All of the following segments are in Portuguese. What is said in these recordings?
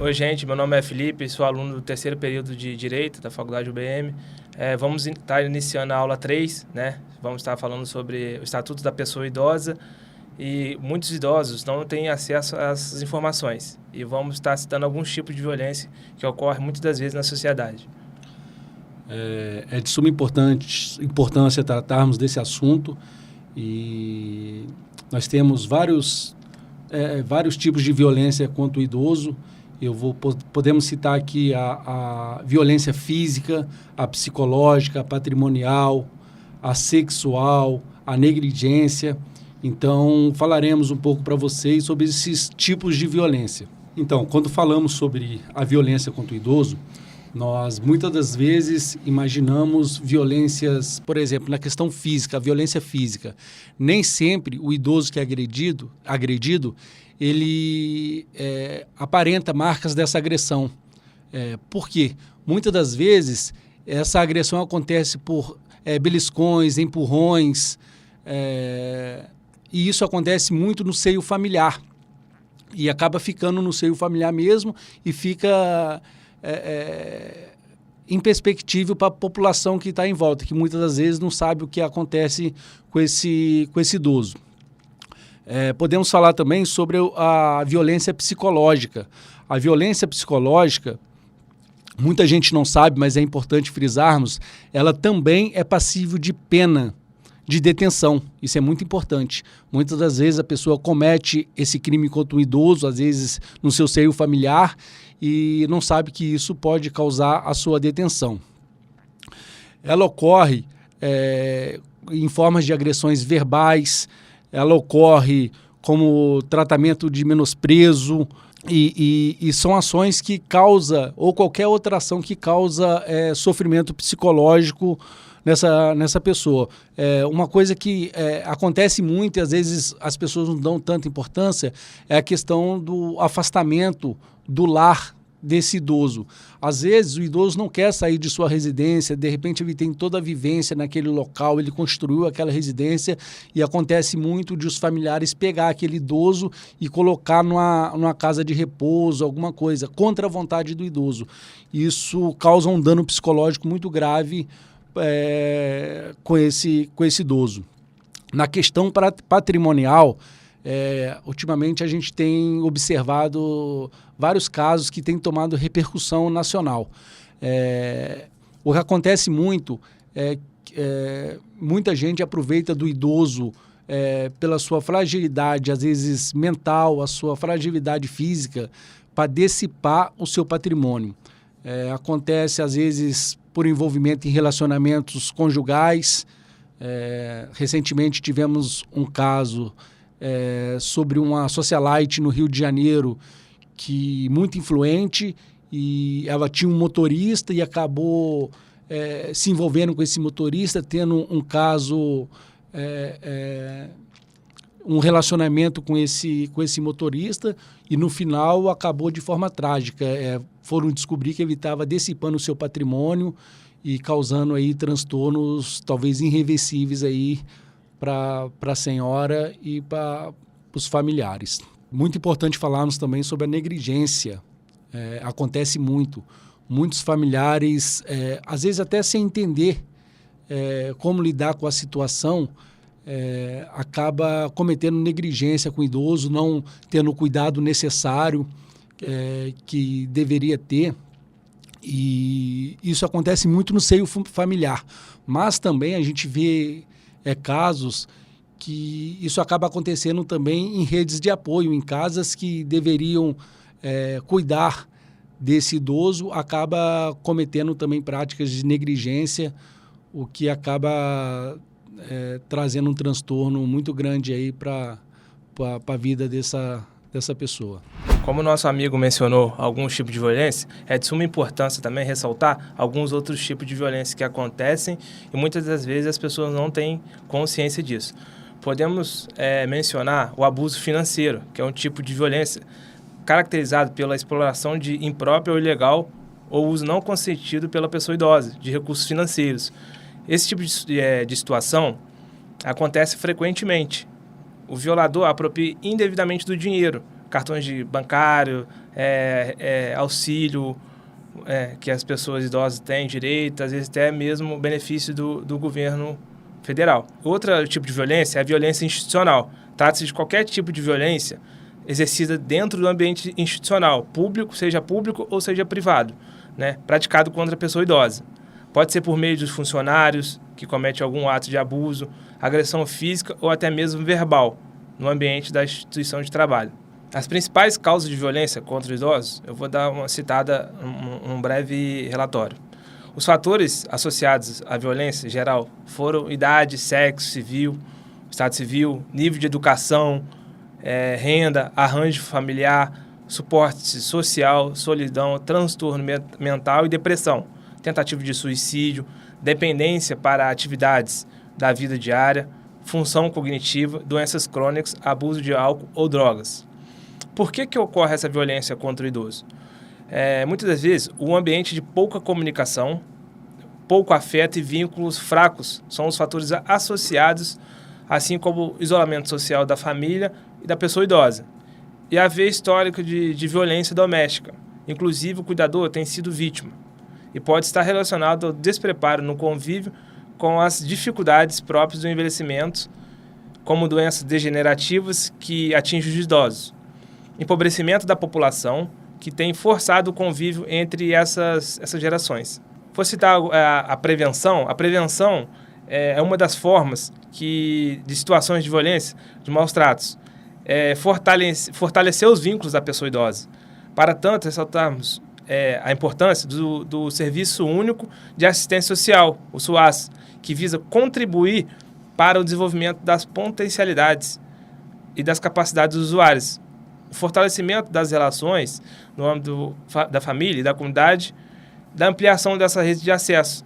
Oi, gente, meu nome é Felipe, sou aluno do terceiro período de Direito da Faculdade UBM. Vamos estar iniciando a aula 3, né? Vamos estar falando sobre o Estatuto da Pessoa Idosa e muitos idosos não têm acesso a essas informações. E vamos estar citando alguns tipos de violência que ocorrem muitas das vezes na sociedade. É de suma importância tratarmos desse assunto e nós temos vários tipos de violência contra o idoso. Podemos citar aqui a violência física, a psicológica, a patrimonial, a sexual, a negligência. Então, falaremos um pouco para vocês sobre esses tipos de violência. Então, quando falamos sobre a violência contra o idoso, nós muitas das vezes imaginamos violências, por exemplo, na questão física, a violência física. Nem sempre o idoso que é agredido ele aparenta marcas dessa agressão. Por quê? Muitas das vezes essa agressão acontece por beliscões, empurrões, e isso acontece muito no seio familiar. E acaba ficando no seio familiar mesmo e fica imperspectível para a população que está em volta, que muitas das vezes não sabe o que acontece com esse idoso. Podemos falar também sobre a violência psicológica. A violência psicológica, muita gente não sabe, mas é importante frisarmos, ela também é passível de pena de detenção. Isso é muito importante. Muitas das vezes a pessoa comete esse crime contra um idoso, às vezes no seu seio familiar, e não sabe que isso pode causar a sua detenção. Ela ocorre em formas de agressões verbais, ela ocorre como tratamento de menosprezo e são ações que causam, ou qualquer outra ação que causa sofrimento psicológico nessa pessoa. Uma coisa que acontece muito e às vezes as pessoas não dão tanta importância é a questão do afastamento do lar desse idoso. Às vezes o idoso não quer sair de sua residência, de repente ele tem toda a vivência naquele local, ele construiu aquela residência e acontece muito de os familiares pegar aquele idoso e colocar numa casa de repouso, alguma coisa, contra a vontade do idoso. Isso causa um dano psicológico muito grave com esse idoso. Na questão patrimonial, ultimamente a gente tem observado vários casos que têm tomado repercussão nacional. O que acontece muito muita gente aproveita do idoso pela sua fragilidade, às vezes mental, a sua fragilidade física, para dissipar o seu patrimônio. Acontece, às vezes, por envolvimento em relacionamentos conjugais. Recentemente tivemos um caso sobre uma socialite no Rio de Janeiro, que muito influente, e ela tinha um motorista e acabou se envolvendo com esse motorista, tendo um caso, um relacionamento com esse motorista, e no final acabou de forma trágica. Foram descobrir que ele estava dissipando o seu patrimônio e causando aí transtornos talvez irreversíveis aí para a senhora e para os familiares. Muito importante falarmos também sobre a negligência. Acontece muito. Muitos familiares, às vezes até sem entender como lidar com a situação, acaba cometendo negligência com o idoso, não tendo o cuidado necessário que deveria ter. E isso acontece muito no seio familiar. Mas também a gente vê casos que isso acaba acontecendo também em redes de apoio, em casas que deveriam cuidar desse idoso, acaba cometendo também práticas de negligência, o que acaba trazendo um transtorno muito grande aí para a vida dessa pessoa. Como o nosso amigo mencionou alguns tipos de violência, é de suma importância também ressaltar alguns outros tipos de violência que acontecem e muitas das vezes as pessoas não têm consciência disso. Podemos mencionar o abuso financeiro, que é um tipo de violência caracterizado pela exploração de imprópria ou ilegal ou uso não consentido pela pessoa idosa de recursos financeiros. Esse tipo de situação acontece frequentemente. O violador apropria indevidamente do dinheiro, cartões de bancário, auxílio que as pessoas idosas têm direito, às vezes até mesmo benefício do governo federal. Outro tipo de violência é a violência institucional. Trata-se de qualquer tipo de violência exercida dentro do ambiente institucional, público, seja público ou seja privado, né, praticado contra a pessoa idosa. Pode ser por meio dos funcionários que cometem algum ato de abuso, agressão física ou até mesmo verbal no ambiente da instituição de trabalho. As principais causas de violência contra os idosos, eu vou dar uma citada, um breve relatório. Os fatores associados à violência geral foram idade, sexo, estado civil, nível de educação, renda, arranjo familiar, suporte social, solidão, transtorno mental e depressão, tentativa de suicídio, dependência para atividades da vida diária, função cognitiva, doenças crônicas, abuso de álcool ou drogas. Por que ocorre essa violência contra o idoso? Muitas das vezes, o ambiente de pouca comunicação, pouco afeto e vínculos fracos são os fatores associados, assim como o isolamento social da família e da pessoa idosa. E haver histórico de violência doméstica. Inclusive, o cuidador tem sido vítima e pode estar relacionado ao despreparo no convívio com as dificuldades próprias do envelhecimento, como doenças degenerativas que atingem os idosos. Empobrecimento da população, que tem forçado o convívio entre essas gerações. Vou citar a prevenção. A prevenção é uma das formas de situações de violência, de maus tratos. Fortalecer os vínculos da pessoa idosa. Para tanto, ressaltarmos a importância do Serviço Único de Assistência Social, o SUAS, que visa contribuir para o desenvolvimento das potencialidades e das capacidades dos usuários. O fortalecimento das relações no âmbito da família e da comunidade, da ampliação dessa rede de acesso.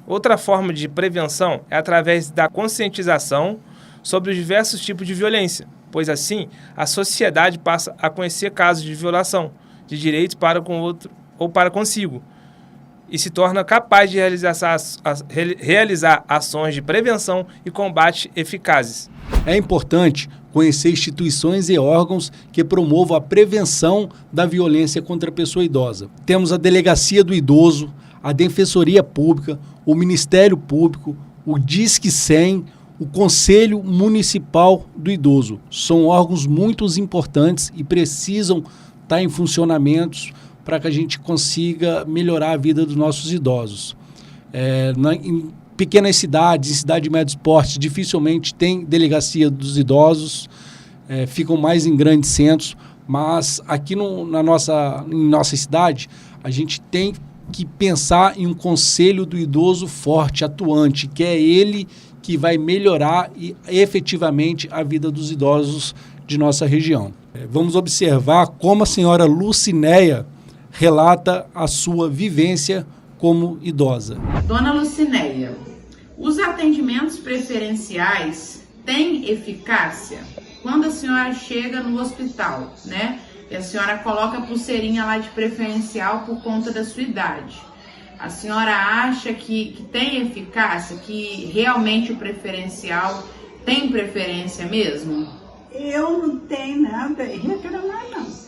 Outra forma de prevenção é através da conscientização sobre os diversos tipos de violência, pois assim a sociedade passa a conhecer casos de violação de direitos para com o outro ou para consigo e se torna capaz de realizar ações de prevenção e combate eficazes. É importante conhecer instituições e órgãos que promovam a prevenção da violência contra a pessoa idosa. Temos a Delegacia do Idoso, a Defensoria Pública, o Ministério Público, o Disque 100, o Conselho Municipal do Idoso. São órgãos muito importantes e precisam estar em funcionamento para que a gente consiga melhorar a vida dos nossos idosos. Em pequenas cidades, em cidade de médio porte, dificilmente tem delegacia dos idosos, ficam mais em grandes centros, mas aqui em nossa cidade, a gente tem que pensar em um conselho do idoso forte, atuante, que é ele que vai melhorar efetivamente a vida dos idosos de nossa região. Vamos observar como a senhora Lucinéia relata a sua vivência como idosa. Dona Lucinéia, os atendimentos preferenciais têm eficácia? Quando a senhora chega no hospital, né? E a senhora coloca a pulseirinha lá de preferencial por conta da sua idade. A senhora acha que tem eficácia? Que realmente o preferencial tem preferência mesmo? Eu não tenho nada a reclamar, não.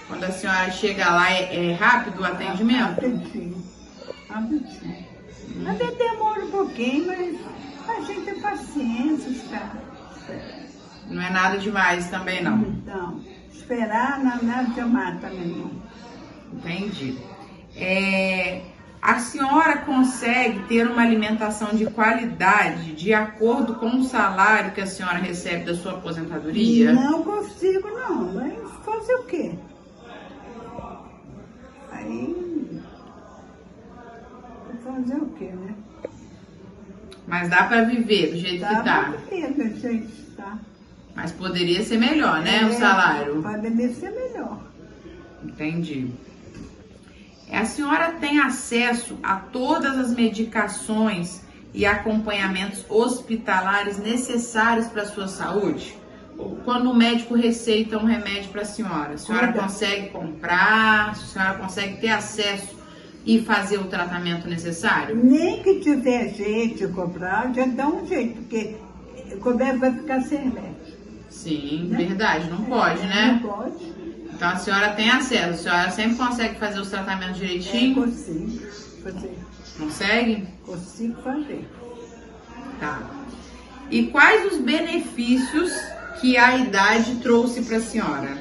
Quando a senhora chega lá, é rápido o atendimento? Rapidinho. Até demora um pouquinho, mas a gente tem paciência, está. Não é nada demais também, não? Não. Esperar não é nada demais também, não. Entendi. A senhora consegue ter uma alimentação de qualidade de acordo com o salário que a senhora recebe da sua aposentadoria? Não consigo, não. Mas fazer o quê? Aí... fazer o quê, né? Mas dá para viver do jeito que tá? Dá para viver do jeito que tá. Mas poderia ser melhor, né, o salário? Poderia ser melhor. Entendi. A senhora tem acesso a todas as medicações e acompanhamentos hospitalares necessários para a sua saúde? Quando o médico receita um remédio para a senhora consegue comprar? A senhora consegue ter acesso e fazer o tratamento necessário? Nem que tiver jeito de comprar, já dá um jeito, porque o comércio vai ficar sem remédio. Sim, verdade, não pode, né? Não pode. Então a senhora tem acesso, a senhora sempre consegue fazer os tratamentos direitinho? Consigo fazer. Consegue? Consigo fazer. Tá. E quais os benefícios que a idade trouxe para a senhora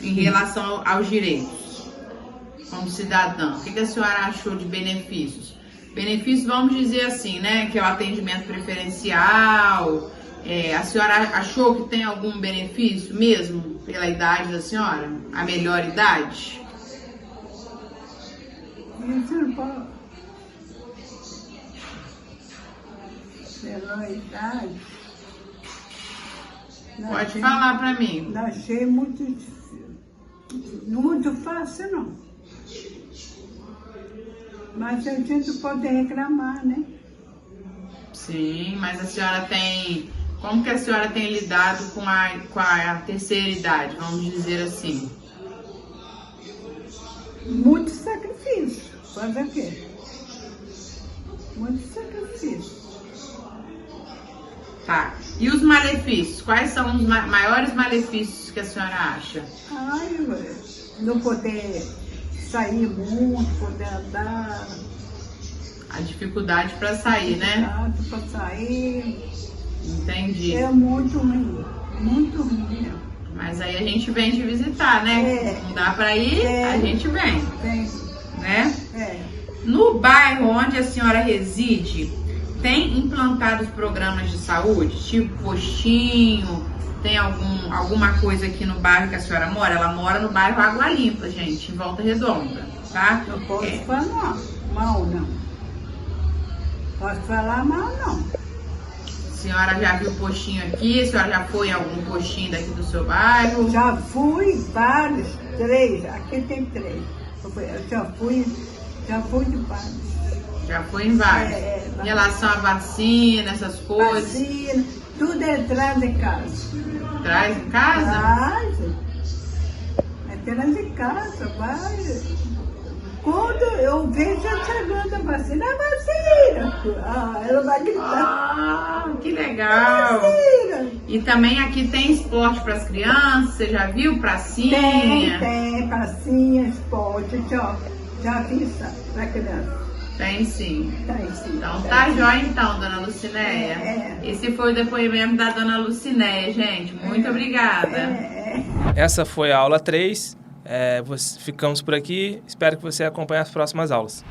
em relação aos direitos como cidadã? O que a senhora achou de benefícios? Benefícios, vamos dizer assim, né? Que é o atendimento preferencial. A senhora achou que tem algum benefício mesmo pela idade da senhora? A melhor idade? Isso não pode. Pela idade. Pode falar para mim. Não achei muito fácil, não. Mas a gente pode reclamar, né? Sim, mas a senhora tem... Como que a senhora tem lidado com a terceira idade, vamos dizer assim? Muito sacrifício. Fazer o quê? Muito sacrifício. Tá. E os malefícios? Quais são os maiores malefícios que a senhora acha? Ai, não poder sair muito, poder andar. A dificuldade para sair, né? Para sair. Entendi. É muito ruim. Muito ruim. Mas aí a gente vem te visitar, né? Não dá para ir, a gente vem. Tem. Né? É. No bairro onde a senhora reside, tem implantados programas de saúde, tipo postinho? Tem alguma coisa aqui no bairro que a senhora mora? Ela mora no bairro Água Limpa, gente, em Volta Redonda, tá? Não posso falar mal, não. Posso falar mal, não. A senhora já viu postinho aqui? A senhora já foi em algum postinho daqui do seu bairro? Já fui vários, 3. Aqui tem 3. Eu já fui de vários. Já foi em vários. Em relação à vacina, essas coisas. Vacina, tudo é traz em casa. Traz em casa? Traz. É traz em casa, vai. Quando eu vejo a chegando a vacina, ela vai gritar. Ah, que legal. Vacina. E também aqui tem esporte para as crianças, você já viu? Pracinha? Tem, pracinha, esporte, já fiz para criança. Tem sim. Tem sim. Então tá jóia então, dona Lucinéia. Esse foi o depoimento da dona Lucinéia, gente. Muito obrigada. Essa foi a aula 3. Ficamos por aqui. Espero que você acompanhe as próximas aulas.